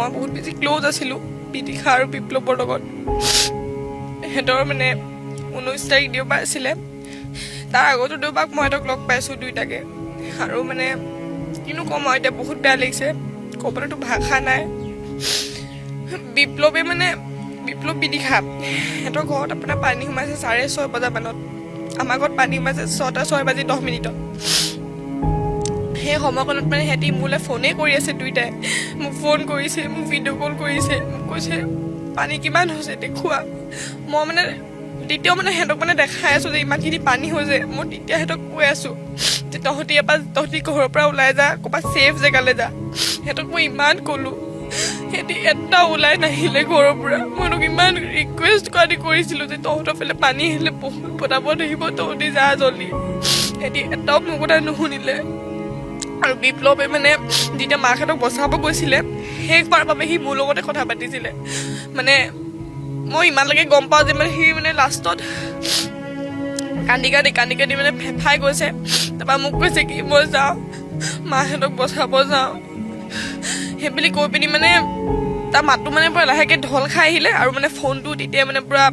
মই বহুত বেছি ক্লোজ আছিলোঁ বিদিশা আৰু বিপ্লৱৰ লগত। সিহঁতৰ মানে 19 তাৰিখ দেওবাৰ আছিলে, তাৰ আগতো দেওবাক মই সিহঁতক লগ পাইছোঁ দুইটাকে। আৰু মানে কিনো ক'ম আৰু এতিয়া বহুত বেয়া লাগিছে, ক'বলৈতো ভাষা নাই। বিপ্লৱ বিদিশা সিহঁতৰ ঘৰত আপোনাৰ পানী সোমাইছে 6:30 বজামানত, আমাৰ ঘৰত পানী সোমাইছে 6:10। সেই সময়কণত মানে সিহঁতি মোলৈ ফোনেই কৰি আছে দুইটাই, মোক ফোন কৰিছে, মোক ভিডিঅ' কল কৰিছে, মোক কৈছে পানী কিমান হৈছে দেখুওৱা। মই মানে তেতিয়াও মানে সিহঁতক মানে দেখাই আছোঁ যে ইমানখিনি পানী হৈছে। মই তেতিয়া সিহঁতক কৈ আছোঁ যে তহঁতি ঘৰৰ পৰা ওলাই যা, ক'ৰবাত ছেফ জেগালৈ যা। সিহঁতক মই ইমান ক'লোঁ, সিহঁতি এটা ওলাই নাহিলে ঘৰৰ পৰা। মই সিহঁতক ইমান ৰিকুৱেষ্ট কৰিছিলোঁ যে তহঁতৰ ফালে পানী আহিলে বহুত পতাপত আহিব, তহঁতি যা জল্দি। সিহঁতি এটাও মোৰ কথা নুশুনিলে। আৰু বিপ্লৱে মানে যেতিয়া মাকহঁতক বচাব গৈছিলে শেষবাৰৰ বাবে সি মোৰ লগতে কথা পাতিছিলে। মানে মই ইমানলৈকে গম পাওঁ যে মানে সি মানে লাষ্টত কান্দি মানে ফেফাই গৈছে। তাৰপৰা মোক কৈছে কি মই যাওঁ, মাহঁতক বচাব যাওঁ সেইবুলি কৈ পিনি মানে তাৰ মাতটো মানে পুৰা লাহেকৈ ঢল খাই আহিলে। আৰু মানে ফোনটো তেতিয়া মানে পুৰা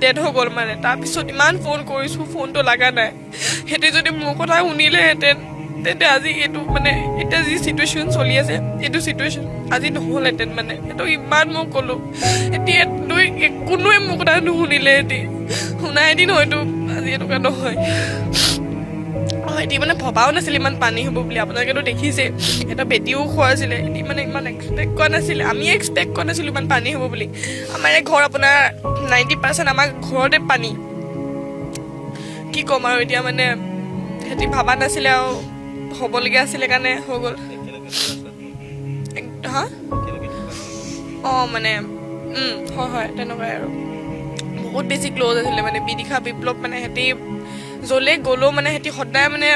ডেড হৈ গ'ল। মানে তাৰপিছত ইমান ফোন কৰিছোঁ, ফোনটো লগা নাই। সিহঁতে যদি মোৰ কথা শুনিলেহেঁতেন তেন্তে আজি এইটো মানে এতিয়া যি চিটুৱেশ্যন চলি আছে, এইটো চিটুৱেশ্যন আজি নহ'লহেঁতেন। মানে সিহঁতক ইমান মই ক'লোঁ, এতিয়া কোনোৱে মোৰ কথা নুশুনিলে। শুনাই দিন হয়তো আজি এনেকুৱা নহয়। সিহঁতি মানে ভবাও নাছিলে ইমান পানী হ'ব বুলি। আপোনালোকেতো দেখিছে সিহঁতৰ বেটীও খোৱাইছিলে। সিহঁতি মানে ইমান এক্সপেক্ট কৰা নাছিলে, আমি এক্সপেক্ট কৰা নাছিলোঁ ইমান পানী হ'ব বুলি। আমাৰ এই ঘৰ আপোনাৰ 90% আমাৰ ঘৰতে পানী। কি ক'ম আৰু এতিয়া মানে সিহঁতি ভবা নাছিলে আৰু হ'বলগীয়া আছিলে কাৰণে হৈ গ'ল। হা মানে হয় তেনেকুৱাই আৰু বহুত বেছি ক্ল'জ আছিলে মানে বিদিশা বিপ্লৱ। মানে সিহঁতি য'লে গ'লেও মানে সিহঁতি সদায় মানে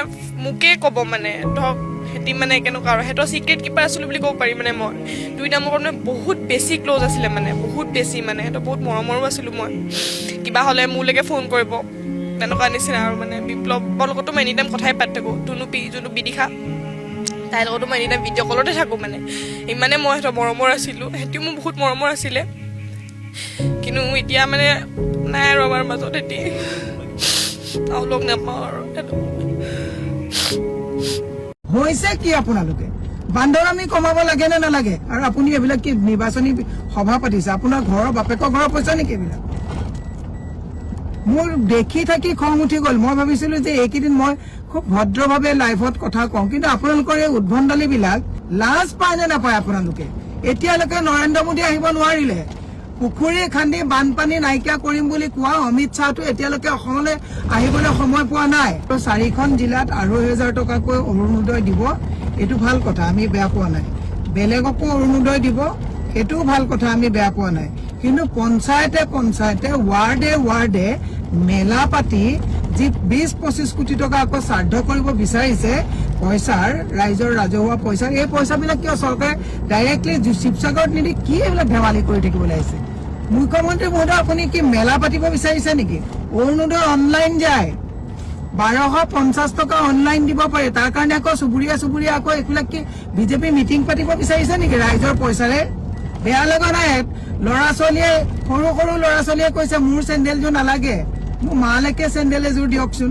মোকেই ক'ব মানে ধৰক সিহঁতি মানে কেনেকুৱা আৰু সিহঁতৰ চিক্ৰেট কিপাৰ আছিলোঁ বুলি ক'ব পাৰি। মানে মই দুইটা মোৰ মানে বহুত বেছি ক্ল'জ আছিলে, মানে বহুত বেছি। মানে সিহঁতৰ বহুত মৰমৰো আছিলোঁ মই। কিবা হ'লে মোলৈকে ফোন কৰিব তেনেকুৱা নিচিনা। আৰু মানে বিপ্লৱৰ লগতো মই এনি টাইম কথাই পাতি থাকোঁ। যোনটো বিদিশা তাইৰ লগতো মই এনি টাইম ভিডিঅ' কলতে থাকোঁ। মানে ইমানে মই সিহঁতৰ মৰমৰ আছিলোঁ, সিহঁতিও মোৰ বহুত মৰমৰ আছিলে। কিন্তু এতিয়া মানে নাই আৰু আমাৰ মাজত সিহঁতি আৰু লগ নাপাওঁ আৰু। হৈছে কি আপোনালোকে বান্দৰামি কমাব লাগে নে নালাগে? আৰু আপুনি এইবিলাক কি নিৰ্বাচনী সভা পাতিছে? আপোনাৰ ঘৰৰ বাপেকৰ ঘৰৰ পইচা নেকি এইবিলাক? মোৰ দেখি থাকি খং উঠি গ'ল। মই ভাবিছিলো যে এইকেইদিন মই খুব ভদ্ৰভাৱে লাইভত কথা কওঁ, কিন্তু আপোনালোকৰ এই উদ্ভণ্ডালিবিলাক লাজ পায় নে নাপায় আপোনালোকে? এতিয়ালৈকে নৰেন্দ্ৰ মোদী আহিব নোৱাৰিলে। পুখুৰী খান্দি বানপানী নাইকিয়া কৰিম বুলি কোৱা অমিত শ্বাহটো এতিয়ালৈকে অসমলৈ আহিবলৈ সময় পোৱা নাই। 4খন জিলাত 2,500 টকাকৈ অৰুণোদয় দিব, এইটো ভাল কথা, আমি বেয়া পোৱা নাই। বেলেগকো অৰুণোদয় দিব, সেইটোও ভাল কথা, আমি বেয়া পোৱা নাই। কিন্তু পঞ্চায়তে ৱাৰ্ডে মেলা পাতি যি 20-25 কোটি টকা আকৌ শ্ৰাদ্ধ কৰিব বিচাৰিছে পইচাৰ, ৰাইজৰ ৰাজহুৱা পইচাৰ, এই পইচাবিলাক কিয় চৰকাৰে ডাইৰেক্টলি শিৱসাগৰত নিদি কি এইবিলাক ধেমালি কৰি থাকিবলৈ আহিছে? মুখ্যমন্ত্ৰী মহোদয়, আপুনি কি মেলা পাতিব বিচাৰিছে নেকি? অৰুণোদয় অনলাইন যায়, 1250 টকা অনলাইন দিব পাৰে। তাৰ কাৰণে আকৌ চুবুৰীয়া আকৌ এইবিলাক কি বিজেপি মিটিং পাতিব বিচাৰিছে নেকি ৰাইজৰ পইচাৰে? বেয়া লগা নাই? সৰু ল'ৰা ছোৱালীয়ে কৈছে মোৰ চেণ্ডেলযোৰ নালাগে, মোৰ মালৈকে চেণ্ডেল এযোৰ দিয়কচোন,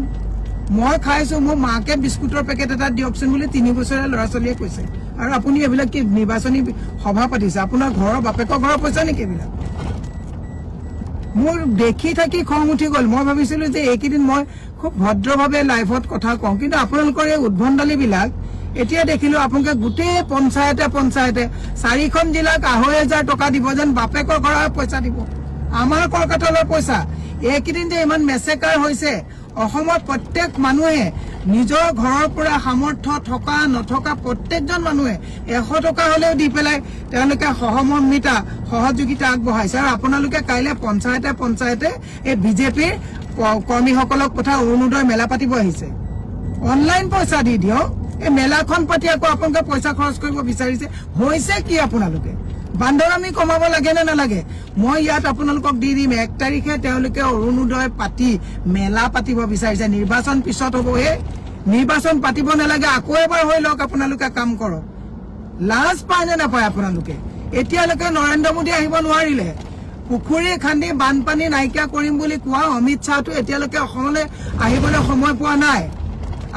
মই খাইছোঁ, মোৰ মাকে বিস্কুটৰ পেকেট এটা দিয়কচোন বুলি 3 বছৰীয়া ল'ৰা ছোৱালীয়ে কৈছে। আৰু আপুনি এইবিলাক কি নিৰ্বাচনী সভা পাতিছে? আপোনাৰ ঘৰৰ বাপেকৰ ঘৰৰ পইচা নেকি এইবিলাক? মোৰ দেখি থাকি খং উঠি গ'ল। মই ভাবিছিলো যে এইকেইদিন মই খুব ভদ্ৰভাৱে লাইভত কথা কওঁ, কিন্তু আপোনালোকৰ এই উদ্ভণ্ডালিবিলাক এতিয়া দেখিলো আপোনালোকে গোটেই পঞ্চায়তে 4খন জিলাক 2,500 টকা দিব, যেন বাপেকৰ ঘৰৰ পইচা দিব, আমাৰ কলকাতালৈ পইচা। এইকেইদিন যে ইমান মেচেকাৰ হৈছে, অসমৰ প্ৰত্যেক মানুহে নিজৰ ঘৰৰ পৰা সামৰ্থ্য থকা নথকা প্ৰত্যেকজন মানুহে 100 টকা হলেও দি পেলাই তেওঁলোকে সহযোগিতা আগবঢ়াইছে। আৰু আপোনালোকে কাইলৈ পঞ্চায়তে এই বিজেপিৰ কৰ্মীসকলক কথা অৰুণোদয় মেলা পাতিব আহিছে। অনলাইন পইচা দি দিয়ক, এই মেলাখন পাতি আকৌ আপোনালোকে পইচা খৰচ কৰিব বিচাৰিছে। হৈছে কি আপোনালোকে? বান্দৰামি কমাব লাগে নে নালাগে? মই ইয়াত আপোনালোকক দি দিম, 1 তাৰিখে তেওঁলোকে অৰুণোদয় পাতি মেলা পাতিব বিচাৰিছে। নিৰ্বাচন পিছত হ'ব, নিৰ্বাচন পাতিব নালাগে, আকৌ এবাৰ হৈ লওক, আপোনালোকে কাম কৰক। লাজ পায় নে নাপায় আপোনালোকে? এতিয়ালৈকে নৰেন্দ্ৰ মোদী আহিব নোৱাৰিলে পুখুৰী খান্দি বানপানী নাইকিয়া কৰিম বুলি কোৱা অমিত শ্বাহটো এতিয়ালৈকে অসমলৈ আহিবলৈ সময় পোৱা নাই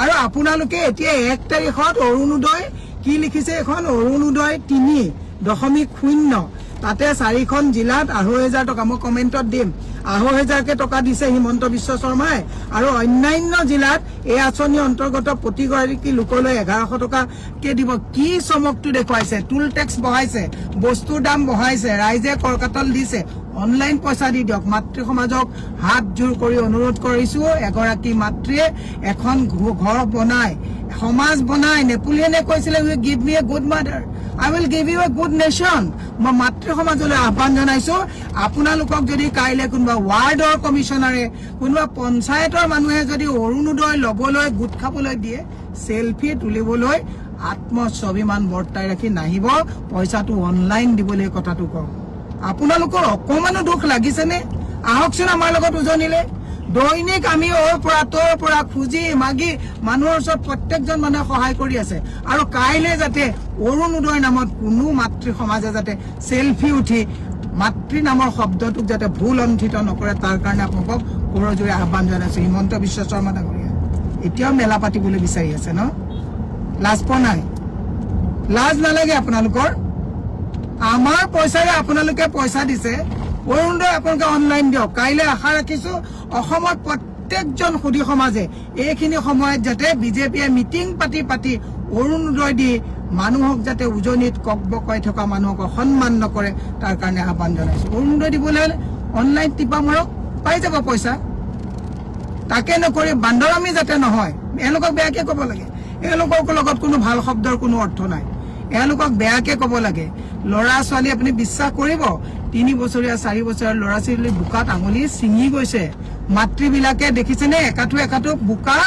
আৰু আপোনালোকে এতিয়া 1 তাৰিখত অৰুণোদয় কি লিখিছে এখন অৰুণোদয় 3.0 তাতে 4খন জিলাত 2,500 টকা মই কমেন্টত দিম 2,500 টকা দিছে হিমন্ত বিশ্ব শৰ্মাই আৰু অন্যান্য জিলাত এই আঁচনি অন্তৰ্গত প্ৰতিগৰাকী লোকলৈ 1,100 টকাকে দিব কি চমকটো দেখুৱাইছে টুল টেক্স বঢ়াইছে বস্তুৰ দাম বঢ়াইছে ৰাইজে কৰকাতল দিছে অনলাইন পইচা দি দিয়ক মাতৃ সমাজক হাত জোৰ কৰি অনুৰোধ কৰিছো এগৰাকী মাতৃয়ে এখন ঘৰ বনাই সমাজ বনাই নেপোলিয়নে কৈছিলে you give me a good mother I will give you a good nation. মই মাতৃ সমাজলৈ আহ্বান জনাইছো আপোনালোকক যদি কাইলে কোনোবা ৱাৰ্ডৰ কমিশনাৰে কোনোবা পঞ্চায়তৰ মানুহে যদি অৰুণোদয় লবলৈ গোট খাবলৈ দিয়ে সেলফি তুলিবলৈ আত্মস্বাভিমান বৰ্তাই ৰাখি নাহিব পইচাটো অনলাইন দিবলৈ কথাটো কওঁ আপোনালোকৰ অকমানো দুখ লাগিছেনে আহকচোন আমাৰ লগত উজনিলে দৈনিক আমি ওৰ পৰা খুজি মাগি মানুহৰ ওচৰত প্ৰত্যেকজন মানুহে সহায় কৰি আছে আৰু কাইলে যাতে অৰুণোদয় নামত কোনো মাতৃ সমাজে যাতে সেলফি উঠি মাতৃ নামৰ শব্দটোক যাতে ভুল অন্থিত নকৰে তাৰ কাৰণে আপোনালোকক কৰজোৰে আহ্বান জনাইছো হিমন্ত বিশ্ব শৰ্মা ডাঙৰীয়া এতিয়াও মেলা পাতিবলৈ বিচাৰি আছে ন লাজ পোৱা নাই লাজ নালাগে আপোনালোকৰ আমাৰ পইচাৰে আপোনালোকে পইচা দিছে অৰুণোদয় আপোনালোকে অনলাইন দিয়ক কাইলৈ আশা ৰাখিছো অসমত প্ৰত্যেকজন সুধী সমাজে এইখিনি সময়ত যাতে বিজেপিয়ে মিটিং পাতি অৰুণোদয় দি মানুহক যাতে উজনিত ককবকাই থকা মানুহক সন্মান নকৰে তাৰ কাৰণে আহ্বান জনাইছো অৰুণোদয় দিবলৈ হলে অনলাইন টিপা মাৰক পাই যাব পইচা তাকে নকৰি বান্দৰামি যাতে নহয় এওঁলোকক বেয়াকে ক'ব লাগে এওঁলোকৰ লগত কোনো ভাল শব্দৰ কোনো অৰ্থ নাই এওঁলোকক বেয়াকে ক'ব লাগে ল'ৰা ছোৱালী আপুনি বিশ্বাস কৰিব 3 বছৰীয়া 4 বছৰীয়া ল'ৰা ছোৱালী বুকাত আঙুলি ছিঙি গৈছে মাতৃবিলাকে দেখিছেনে একাটো বুকা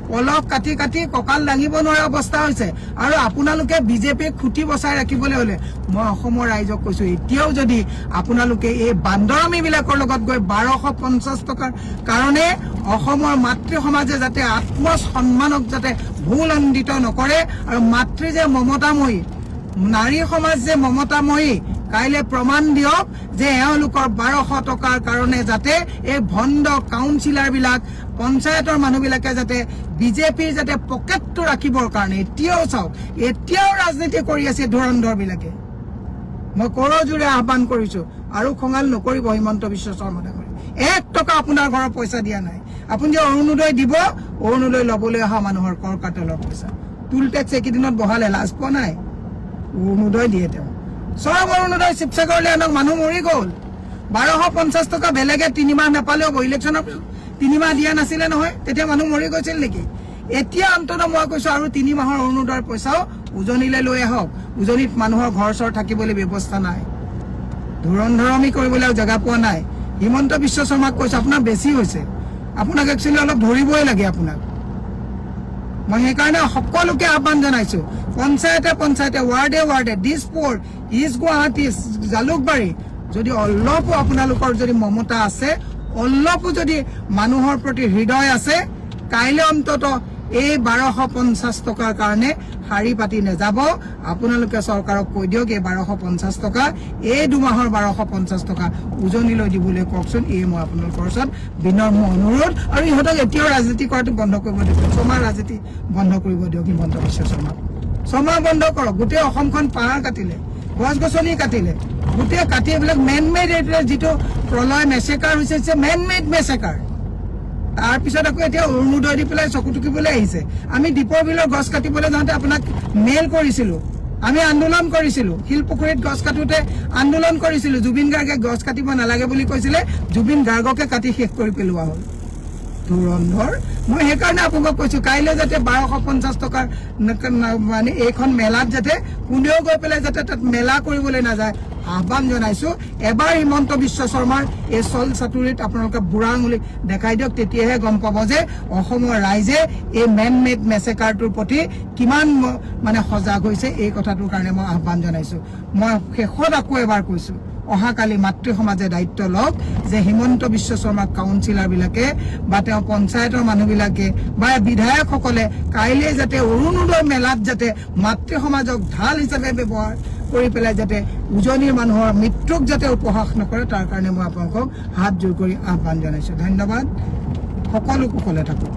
পলক কাটি কঁকাল দাঙিব নোৱাৰা অৱস্থা হৈছে আৰু আপোনালোকে বিজেপিক খুঁটি বচাই ৰাখিবলৈ হলে মই অসমৰ ৰাইজক কৈছো এতিয়াও যদি আপোনালোকে এই বান্দৰামী বিলাকৰ লগত গৈ 1250 টকাৰ কাৰণে অসমৰ মাতৃ সমাজে যাতে আত্মসন্মানক যাতে ভুল অন্দিত নকৰে আৰু মাতৃ যে মমতাময়ী নাৰী সমাজ যে মমতাময়ী কাইলে প্ৰমাণ দিয়ক যে এওঁলোকৰ 1200 টকাৰ কাৰণে যাতে এই ভণ্ড কাউন্সিলাৰ বিলাক পঞ্চায়তৰ মানুহবিলাকে যাতে বিজেপিৰ যাতে পকেটটো ৰাখিবৰ কাৰণে এতিয়াও চাওক এতিয়াও ৰাজনীতি কৰি আছে ধুৰন্ধৰ বিলাকে মই কৰজোৰে আহ্বান কৰিছো আৰু খঙাল নকৰিব হিমন্ত বিশ্ব শৰ্মা ডাঙৰীয়া 1 টকা আপোনাৰ ঘৰৰ পইচা দিয়া নাই আপুনি যে অৰুণোদয় দিব অৰুণোদয় লবলৈ অহা মানুহৰ কৰ কাটলৰ পইচা টুল টেক্স একেদিনত বহালে লাজ পোৱা নাই অৰুণোদয় দিয়ে তেওঁ সব অৰুণোদয় শিৱসাগৰলৈ আনক মানুহ মৰি গ'ল 1250 টকা বেলেগে 3 মাহ নাপালেও ইলেকশ্যনৰ 3 মাহ দিয়া নাছিলে নহয় তেতিয়া মানুহ মৰি গৈছিল নেকি এতিয়া অন্তত মই কৈছো আৰু 3 মাহৰ অৰুণোদয়ৰ পইচাও উজনিলৈ লৈ আহক উজনিত মানুহৰ ঘৰ চৰ থাকিবলৈ ব্যৱস্থা নাই ধুৰন্ধৰমি কৰিবলৈ জেগা পোৱা নাই হিমন্ত বিশ্ব শৰ্মাক কৈছো আপোনাৰ বেছি হৈছে আপোনাক একচুৱেলি অলপ ধৰিবই লাগে আপোনাক মই সেইকাৰণে সকলোকে আহ্বান জনাইছো পঞ্চায়তে ৱাৰ্ডে দিছপুৰ ইষ্ট গুৱাহাটী জালুকবাৰী যদি অলপো আপোনালোকৰ যদি মমতা আছে অলপো যদি মানুহৰ প্ৰতি হৃদয় আছে কাইলৈ অন্তত এই 1250 টকাৰ কাৰণে শাৰী পাতি নেযাব আপোনালোকে চৰকাৰক কৈ দিয়ক এই 1250 টকা এই 2 মাহৰ 1250 টকা উজনিলৈ দিবলৈ কওকচোন এই মই আপোনালোকৰ ওচৰত বিনম্ৰ অনুৰোধ আৰু ইহঁতক এতিয়াও ৰাজনীতি কৰাটো বন্ধ কৰিব দিয়ক ছমাহ ৰাজনীতি বন্ধ কৰিব দিয়ক হিমন্ত বিশ্ব শৰ্মা ছমাহ বন্ধ কৰক গোটেই অসমখন পাহাৰ কাটিলে গছ গছনি কাটিলে গোটেই কাটি এইবিলাক মেন মেড যিটো প্ৰলয় মেছেকাৰ হৈছে মেন মেড মেছেকাৰ তাৰপিছত আকৌ এতিয়া অৰুণোদয় দি পেলাই চকু টুকিবলৈ আহিছে আমি দীপৰ বিলৰ গছ কাটিবলৈ যাওঁতে আপোনাক মেইল কৰিছিলো আমি আন্দোলন কৰিছিলো শিলপুখুৰীত গছ কাটোতে আন্দোলন কৰিছিলো জুবিন গাৰ্গে গছ কাটিব নালাগে বুলি কৈছিলে জুবিন গাৰ্গকে কাটি শেষ কৰি পেলোৱা হ'ল ধুৰন্ধৰ মই সেইকাৰণে আপোনাক কৈছো কাইলৈ যাতে 1250 টকাৰ মানে এইখন মেলাত যাতে কোনেও গৈ পেলাই যাতে তাত মেলা কৰিবলৈ নাযায় আহ্বান জনাইছো এবাৰ হিমন্ত বিশ্ব শৰ্মাৰ এই চল চাতুৰিত আপোনালোকে বুঢ়া আঙুলি দেখাই দিয়ক তেতিয়াহে গম পাব যে অসমৰ ৰাইজে এই মেন মেড মেছেকাৰটোৰ প্ৰতি কিমান মানে সজাগ হৈছে এই কথাটোৰ কাৰণে মই আহ্বান জনাইছো মই শেষত আকৌ এবাৰ কৈছো অহাকালি মাতৃ সমাজে দায়িত্ব লওক যে হিমন্ত বিশ্ব শৰ্মা কাউন্সিলাৰ বিলাকে বা তেওঁ পঞ্চায়তৰ মানুহবিলাকে বা বিধায়কসকলে কাইলৈ যাতে অৰুণোদয় মেলাত যাতে মাতৃ সমাজক ঢাল হিচাপে ব্যৱহাৰ কৰি পেলাই যাতে উজনিৰ মানুহৰ মৃত্যুক যাতে উপহাস নকৰে তাৰ কাৰণে মই আপোনালোকক হাত জোৰ কৰি আহ্বান জনাইছোঁ। ধন্যবাদ। সকলো কুশলে থাকক।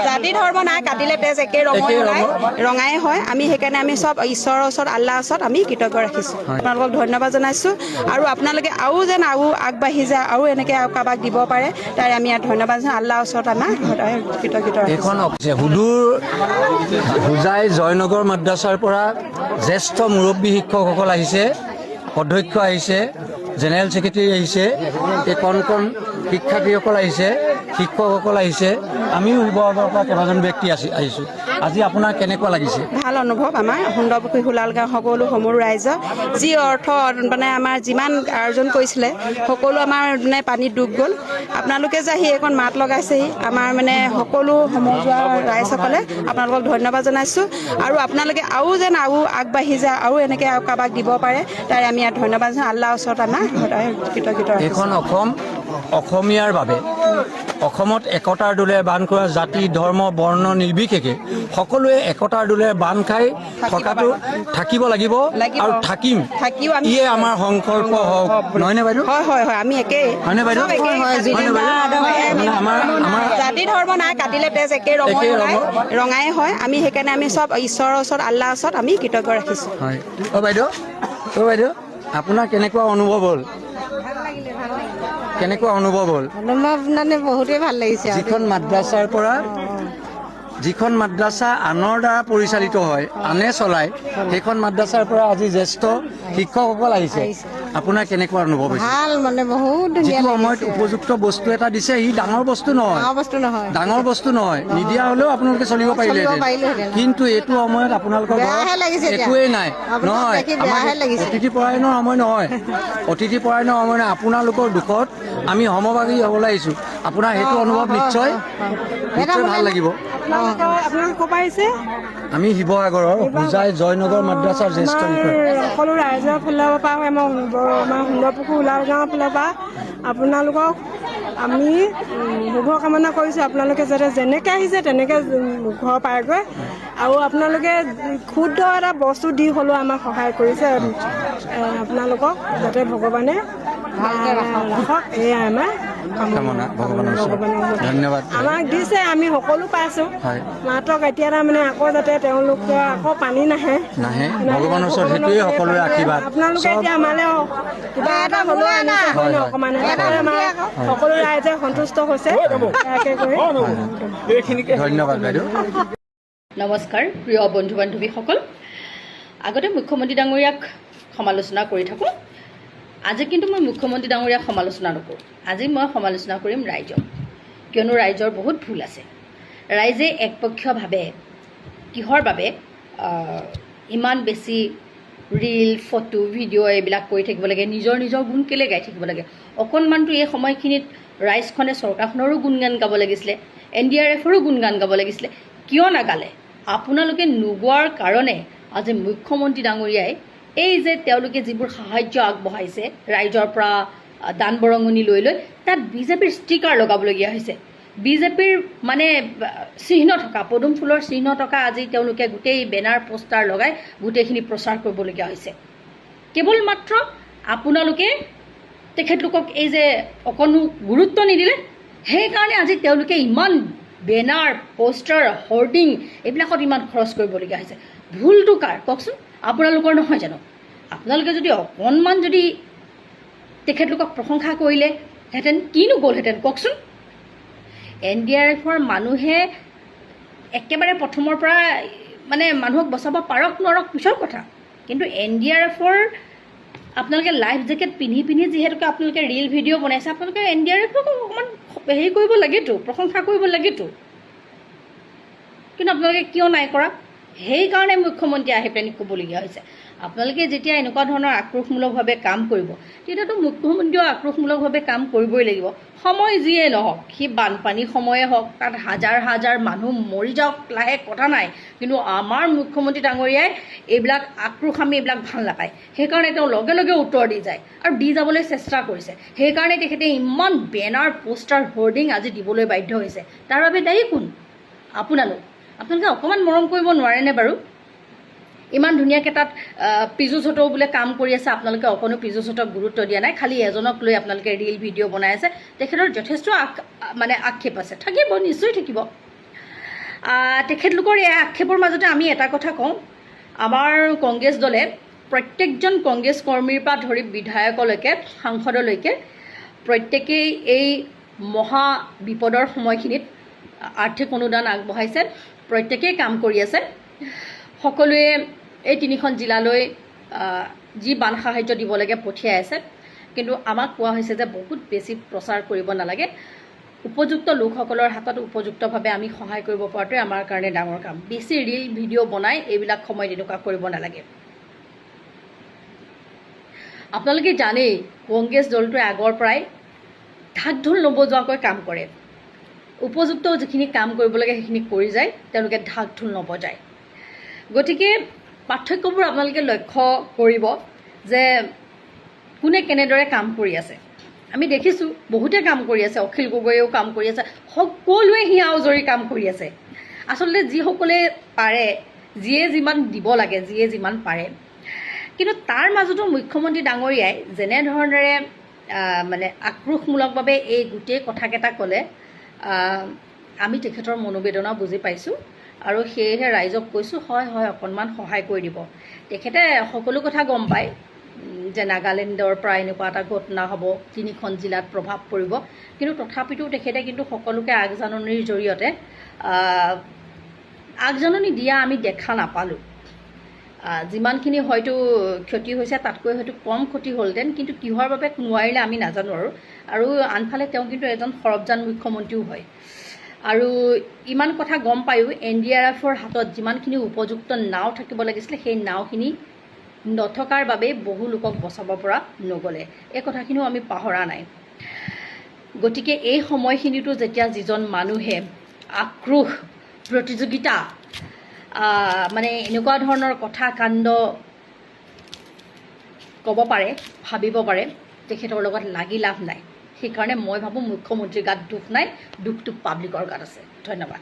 জাতি ধৰ্ম নাই, কাটিলে তেজ একে ৰঙাই হয়। আমি সেইকাৰণে আমি চব ঈশ্বৰৰ ওচৰত, আল্লাহৰ ওচৰত আমি কৃতজ্ঞ ৰাখিছোঁ। আপোনালোকক ধন্যবাদ জনাইছোঁ। আৰু আপোনালোকে আৰু যেন আৰু আগবাঢ়ি যায় আৰু এনেকৈ আৰু কাৰোবাক দিব পাৰে তাৰে আমি ইয়াত ধন্যবাদ জনাওঁ। আল্লাহৰ ওচৰত আমাৰ কৃতজ্ঞ ৰাখিছোঁ। হুদুৰ হোজাই জয়নগৰ মাদ্ৰাছাৰ পৰা জ্যেষ্ঠ মুৰব্বী শিক্ষকসকল আহিছে, অধ্যক্ষ আহিছে, জেনেৰেল ছেক্ৰেটাৰী আহিছে, এই কণ শিক্ষাৰ্থীসকল আহিছে, শিক্ষকসকল আহিছে। আমিও শিৱসাগৰৰ পৰা কেইবাজন ব্যক্তি আহিছোঁ। আজি আপোনাৰ কেনেকুৱা লাগিছে? ভাল অনুভৱ আমাৰ সুন্দৰপুখুৰী হোলালগাঁও সকলো সমূহ ৰাইজৰ যি অৰ্থ মানে আমাৰ যিমান আয়োজন কৰিছিলে সকলো আমাৰ মানে পানীত ডুব গ'ল। আপোনালোকে যে আহি এখন মাত লগাইছেহি আমাৰ মানে সকলো সমজুৱা ৰাইজসকলে আপোনালোকক ধন্যবাদ জনাইছোঁ। আৰু আপোনালোকে আৰু যেন আৰু আগবাঢ়ি যায় আৰু এনেকৈ আৰু কাৰোবাক দিব পাৰে তাৰে আমি ইয়াত ধন্যবাদ জনাওঁ। আল্লাহৰ ওচৰত আমাৰ কৃতজ্ঞ। এইখন অসমীয়াৰ বাবে অসমত একতাৰ দোলেৰে বান্ধ কৰা জাতি ধৰ্ম বৰ্ণ নিৰ্বিশেষে সকলোৱে একতাৰ দোলেৰে বান্ধ খাই থকাটো থাকিব লাগিব আৰু থাকিম। ইয়ে আমাৰ সংকল্প হওক, নহয়নে বাইদেউ? হয়, আমি একেই। হয়নে বাইদেউ? আমাৰ জাতি ধৰ্ম নাই, কাটিলে তেজ একে ৰঙাই হয়। আমি সেইকাৰণে আমি চব ঈশ্বৰৰ ওচৰত, আল্লাহৰ ওচৰত আমি কৃতজ্ঞ ৰাখিছোঁ। হয়। বাইদেউ আপোনাৰ কেনেকুৱা অনুভৱ হ'ল? কেনেকুৱা অনুভৱ হ'ল? মানে বহুতেই ভাল লাগিছে। যিখন মাদ্ৰাছা আনৰ দ্বাৰা পৰিচালিত হয়, আনে চলায়, সেইখন মাদ্ৰাছাৰ পৰা আজি জ্যেষ্ঠ শিক্ষকসকল আহিছে। আপোনাৰ কেনেকুৱা অনুভৱ হৈছে? ভাল, মানে বহুত ধুনীয়া যিটো সময়ত উপযুক্ত বস্তু এটা দিছে, সি ডাঙৰ বস্তু নহয়, নিদিয়া হলেও আপোনালোকে চলিব পাৰিলেহেঁতেন। কিন্তু এইটো সময়ত আপোনালোকৰ একোৱেই নাই। নহয়, অতিথি পৰায়ণৰ সময় নহয়, আপোনালোকৰ দুখত আমি সমভাগী হ'বলৈ আহিছোঁ। আপোনাৰ সেইটো অনুভৱ নিশ্চয় ভাল লাগিব। আমি শিৱসাগৰৰ হোজাই জয়নগৰ মাদ্ৰাছাৰ জ্যেষ্ঠ সকলো ৰাইজৰ ফালৰ পৰা আমাৰ সুন্দৰপুখুৰী হোলালগাঁৱৰ ফালৰ পৰা আপোনালোকক আমি শুভকামনা কৰিছোঁ। আপোনালোকে যাতে যেনেকৈ আহিছে তেনেকৈ ঘৰ পায়গৈ আৰু আপোনালোকে ক্ষুদ্ৰ এটা বস্তু দি হ'লেও আমাক সহায় কৰিছে। আপোনালোকক যাতে ভগৱানে ৰাখক, এয়াই আমাৰ কামনা। ভগৱানৰ ধন্যবাদ। আমাক দিছে, আমি সকলো পাইছোঁ। মাত্ৰক এতিয়া তাৰমানে আকৌ যাতে তেওঁলোকে আকৌ পানী নাহে ভগৱানৰ ওচৰত সেইটোৱে সকলোৰে আশীৰ্বাদ। আপোনালোকে এতিয়া আমালে কিবা এটা হ'লেও আনিছে অকণমান, আমাৰ সকলো ৰাইজে সন্তুষ্ট হৈছে। ধন্যবাদ বাইদেউ। নমস্কাৰ প্ৰিয় বন্ধু বান্ধৱীসকল। আগতে মুখ্যমন্ত্ৰী ডাঙৰীয়াক সমালোচনা কৰি থাকোঁ, আজি কিন্তু মই মুখ্যমন্ত্ৰী ডাঙৰীয়াক সমালোচনা নকৰোঁ। আজি মই সমালোচনা কৰিম ৰাইজক, কিয়নো ৰাইজৰ বহুত ভুল আছে। ৰাইজে একপক্ষীয়ভাৱে কিহৰ বাবে ইমান বেছি ৰীল ফটো ভিডিঅ' এইবিলাক কৰি থাকিব লাগে, নিজৰ গুণ কেলৈ গাই থাকিব লাগে? অকণমানতো এই সময়খিনিত ৰাইজখনে চৰকাৰখনৰো গুণগান গাব লাগিছিলে, NDRFৰো গুণগান গাব লাগিছিলে। কিয় নাগালে? আপোনালোকে নোগোৱাৰ কাৰণে আজি মুখ্যমন্ত্ৰী ডাঙৰীয়াই এই যে তেওঁলোকে যিবোৰ সাহায্য আগবঢ়াইছে ৰাইজৰ পৰা দান বৰঙণি লৈ তাত বিজেপিৰ ষ্টিকাৰ লগাবলগীয়া হৈছে। বিজেপিৰ মানে চিহ্ন থকা, পদুম ফুলৰ চিহ্ন থকা আজি তেওঁলোকে গোটেই বেনাৰ পোষ্টাৰ লগাই গোটেইখিনি প্ৰচাৰ কৰিবলগীয়া হৈছে। কেৱল মাত্ৰ আপোনালোকে তেখেতলোকক এই যে অকণো গুৰুত্ব নিদিলে, সেইকাৰণে আজি তেওঁলোকে ইমান বেনাৰ পোষ্টাৰ হৰ্ডিং এইবিলাকত ইমান খৰচ কৰিবলগীয়া হৈছে। ভুলটো কাৰ কওকচোন? আপোনালোকৰ নহয় জানো? আপোনালোকে যদি অকণমান যদি তেখেতলোকক প্ৰশংসা কৰিলেহেঁতেন কিনো গ'লহেঁতেন কওকচোন? NDRFৰ মানুহে একেবাৰে প্ৰথমৰ পৰা মানে মানুহক বচাব পাৰক নোৱাৰক পিছৰ কথা, কিন্তু NDRFৰ আপোনালোকে লাইফ জেকেট পিন্ধি যিহেতুকে আপোনালোকে ৰীল ভিডিঅ' বনাইছে, আপোনালোকে NDRFক অকণমান হেৰি কৰিব লাগেতো, প্ৰশংসা কৰিব লাগেতো। কিন্তু আপোনালোকে কিয় নাই কৰা? সেইকাৰণে মুখ্যমন্ত্ৰী আহি পেলাই ক'বলগীয়া হৈছে। আপোনালোকে যেতিয়া এনেকুৱা ধৰণৰ আক্ৰোশমূলকভাৱে কাম কৰিব, তেতিয়াতো মুখ্যমন্ত্ৰীয়েও আক্ৰোশমূলকভাৱে কাম কৰিবই লাগিব। সময় যিয়ে নহওক, সি বানপানীৰ সময়ে হওক, তাত হাজাৰ মানুহ মৰি যাওক, লাহে কথা নাই, কিন্তু আমাৰ মুখ্যমন্ত্ৰী ডাঙৰীয়াই এইবিলাক আক্ৰোশ আমি এইবিলাক ভাল নাপায়। সেইকাৰণে তেওঁ লগে উত্তৰ দি যায় আৰু দি যাবলৈ চেষ্টা কৰিছে। সেইকাৰণে তেখেতে ইমান বেনাৰ পোষ্টাৰ হৰ্ডিং আজি দিবলৈ বাধ্য হৈছে। তাৰ বাবে দায়ী কোন? আপোনালোকে অকণমান মৰম কৰিব নোৱাৰেনে বাৰু? ইমান ধুনীয়াকৈ তাত পীযুষ হতেও বোলে কাম কৰি আছে, আপোনালোকে অকণো পীযুষ হতক গুৰুত্ব দিয়া নাই, খালি এজনক লৈ আপোনালোকে ৰীল ভিডিঅ' বনাই আছে। তেখেতৰ যথেষ্ট মানে আক্ষেপ আছে, থাকিব, নিশ্চয় থাকিব। তেখেতলোকৰ এই আক্ষেপৰ মাজতে আমি এটা কথা কওঁ, আমাৰ কংগ্ৰেছ দলে প্ৰত্যেকজন কংগ্ৰেছ কৰ্মীৰ পৰা ধৰি বিধায়কলৈকে সাংসদলৈকে প্ৰত্যেকেই এই মহা বিপদৰ সময়খিনিত আৰ্থিক অনুদান আগবঢ়াইছে, প্ৰত্যেকেই কাম কৰি আছে। সকলোৱে এই 3খন জিলালৈ যি বান সাহায্য দিব লাগে পঠিয়াই আছে। কিন্তু আমাক কোৱা হৈছে যে বহুত বেছি প্ৰচাৰ কৰিব নালাগে, উপযুক্ত লোকসকলৰ হাতত উপযুক্তভাৱে আমি সহায় কৰিব পৰাটোৱে আমাৰ কাৰণে ডাঙৰ কাম। বেছি ৰীল ভিডিঅ' বনাই এইবিলাক সময়ত এনেকুৱা কৰিব নালাগে। আপোনালোকে জানেই কংগ্ৰেছ দলটোৱে আগৰ পৰাই ঢাক ঢোল নবজোৱাকৈ কাম কৰে। উপযুক্ত যিখিনি কাম কৰিব লাগে সেইখিনি কৰি যায়, তেওঁলোকে ঢাক ঢোল নবজায়। গতিকে পাৰ্থক্যবোৰ আপোনালোকে লক্ষ্য কৰিব যে কোনে কেনেদৰে কাম কৰি আছে। আমি দেখিছোঁ বহুতে কাম কৰি আছে, অখিল গগৈয়েও কাম কৰি আছে, সকলোৱে হিয়া উজৰি কাম কৰি আছে। আচলতে যিসকলে পাৰে, যিয়ে যিমান দিব লাগে, যিয়ে যিমান পাৰে, কিন্তু তাৰ মাজতো মুখ্যমন্ত্ৰী ডাঙৰীয়াই যেনেধৰণেৰে মানে আক্ৰোশমূলকভাৱে এই গোটেই কথাকেইটা ক'লে, আমি তেখেতৰ মনোবেদনা বুজি পাইছোঁ আৰু সেয়েহে ৰাইজক কৈছোঁ, হয় অকণমান সহায় কৰি দিব। তেখেতে সকলো কথা গম পায় যে নাগালেণ্ডৰ পৰা এনেকুৱা এটা ঘটনা হ'ব, 3খন জিলাত প্ৰভাৱ পৰিব, কিন্তু তথাপিতো তেখেতে কিন্তু সকলোকে আগজাননীৰ জৰিয়তে আগজাননী দিয়া আমি দেখা নাপালোঁ। যিমানখিনি হয়তো ক্ষতি হৈছে তাতকৈ হয়তো কম ক্ষতি হ'লহেঁতেন, কিন্তু কিহৰ বাবে নোৱাৰিলে আমি নাজানো। আৰু আনফালে তেওঁ কিন্তু এজন সৰবজান মুখ্যমন্ত্ৰীও হয়। আৰু ইমান কথা গম পায়ো NDRFৰ হাতত যিমানখিনি উপযুক্ত নাও থাকিব লাগিছিলে সেই নাওখিনি নথকাৰ বাবে বহু লোকক বচাব পৰা নগ'লে। এই কথাখিনিও আমি পাহৰা নাই। গতিকে এই সময়খিনিতো যেতিয়া যিজন মানুহে আক্ৰোশ, প্ৰতিযোগিতা, মানে এনেকুৱা ধৰণৰ কথা কাণ্ড ক'ব পাৰে, ভাবিব পাৰে, তেখেতৰ লগত লাগি লাভ নাই। সেইকাৰণে মই ভাবোঁ মুখ্যমন্ত্ৰীৰ গাত দুখ নাই, দুখটো পাব্লিকৰ গাত আছে। ধন্যবাদ।